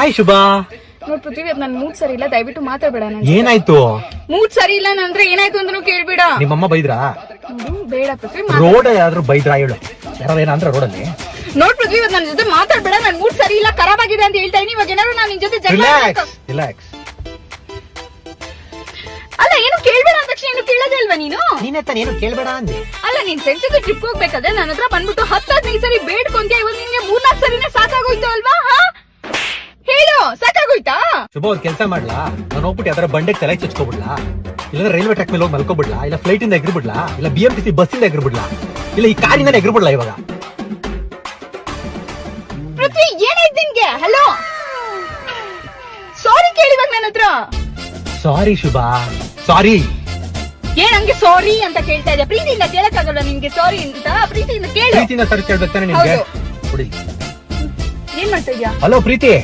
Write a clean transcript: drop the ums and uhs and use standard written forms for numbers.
Hi Shubha. ನೋಡ್ ಪೃಥ್ವಿ, ನನ್ mood ಸರಿ ಇಲ್ಲ, ದಯವಿಟ್ಟು ಮಾತಾಡ್ಬೇಡ. ಏನಾಯ್ತು? ಮೂಡ್ ಸರಿ ಇಲ್ಲ ಅಂದ್ರೆ ಏನಾಯ್ತು ಅಂದ್ರೂ ಕೇಳ್ಬೇಡ. ನಿಮ್ಮಮ್ಮ ಬೈದ್ರಾ? ಬೇಡ ಪೃಥ್ವಿ. ರೋಡ್ ಯಾರಾದ್ರೂ ಬೈದ್ರಾ ಹೇಳು. ಯಾರೇನಂದ್ರ ರೋಡಲ್ಲಿ? ನೋಡ್ ಪೃಥ್ವಿ, ನನ್ ಜೊತೆ ಮಾತಾಡ್ಬೇಡ. ನನ್ ಮೂಡ್ ಸರಿ ಇಲ್ಲ, ಖರಾಬ್ ಆಗಿದೆ ಅಂತ ಹೇಳ್ತಾ ಇದೀನಿ. ಇವಾಗ ಏನಾದ್ರು ನಾನು ನಿನ್ ಜೊತೆ ರಿಲ್ಯಾಕ್ಸ್. ಅಲ್ಲ, ಏನು ಕೇಳ್ಬೇಡ ಅಂದ ತಕ್ಷಣ ಏನು ಕೇಳೋದೇ ಅಲ್ವಾ ನೀನು? ನೀನೇ ತಾನೇ ಏನು ಕೇಳ್ಬೇಡ ಅಂದೆ. ಅಲ್ಲ, ನೀನ್ ಫ್ರೆಂಡ್ಸ್ ಜೊತೆ ಟ್ರಿಪ್ ಹೋಗ್ಬೇಕಾದ್ರೆ ನನ್ನ ಹತ್ರ ಬಂದ್ಬಿಟ್ಟು 10-15 ಸರಿ ಬೇಡ್ಕೊಂತೀಯ. ಇವಾಗ ನಿನ್ಗೆ 3-4 ಸರಿನೇ ಸಾಕಾಗೋಯ್ತು ಅಲ್ವಾ? ಹೇಳು, ಸಾಕಾಗೋಯ್ತಾ? ಶುಭ, ಒಂದ್ ಕೆಲ್ಸ ಮಾಡ್ಲಾ? ನಾನು ಹೋಗ್ಬಿಟ್ಟು ಯಾವ್ದಾರ ಬಂಡೆಗೆ ತಲೆ ಚಚ್ಕೊಬಿಡ್ಲಾ? ಇಲ್ಲ ರೈಲ್ವೆ ಟ್ರ್ಯಾಕ್ ಮೇಲೆ ಹೋಗಿ ಮಲ್ಕೊಬಿಡ್ಲಾ? ಇಲ್ಲ ಫ್ಲೈಟ್ ಇಂದ ಎಗ್ರಿಬಿಡ್ಲಾ? ಇಲ್ಲ BMTC ಬಸ್ ಇಂದ ಎಗ್ರಿಬಿಡ್ಲಾ? ಇಲ್ಲ ಈ ಕಾರಿಂದ ಎಗ್ರಿಬಿಡ್ಲಾ? ಇವಾಗ ಪೃಥ್ವಿ, ಏನಾಯ್ತು ನಿನ್ಗೆ? ಹಲೋ, ಸಾರಿ ಕೇಳಿವಾಗ ನನ್ನ ಹತ್ರ. ಸಾರಿ ಶುಭಾ, ಸಾರಿ. ಏನ್ ಹಂಗೆ ಸಾರಿ ಅಂತ ಕೇಳ್ತಾ ಇದ್ದೆ? ಪ್ರೀತಿಯಿಂದ ಕೇಳಕ್ಕಾಗಲ್ಲ ನಿನ್ಗೆ ಸಾರಿ ಅಂತ? ಪ್ರೀತಿಯಿಂದ ಕೇಳು. ಪ್ರೀತಿಯಿಂದ ಸರಿ ಕೇಳ್ಬೇಕು ತಾನೆ ನಿನ್ಗೆ? ಹೌದು. ಕುಡಿ. ಏನ್ ಮಾಡ್ತಾ ಇದ್ಯಾ? ಹಲೋ ಪ್ರೀತಿ.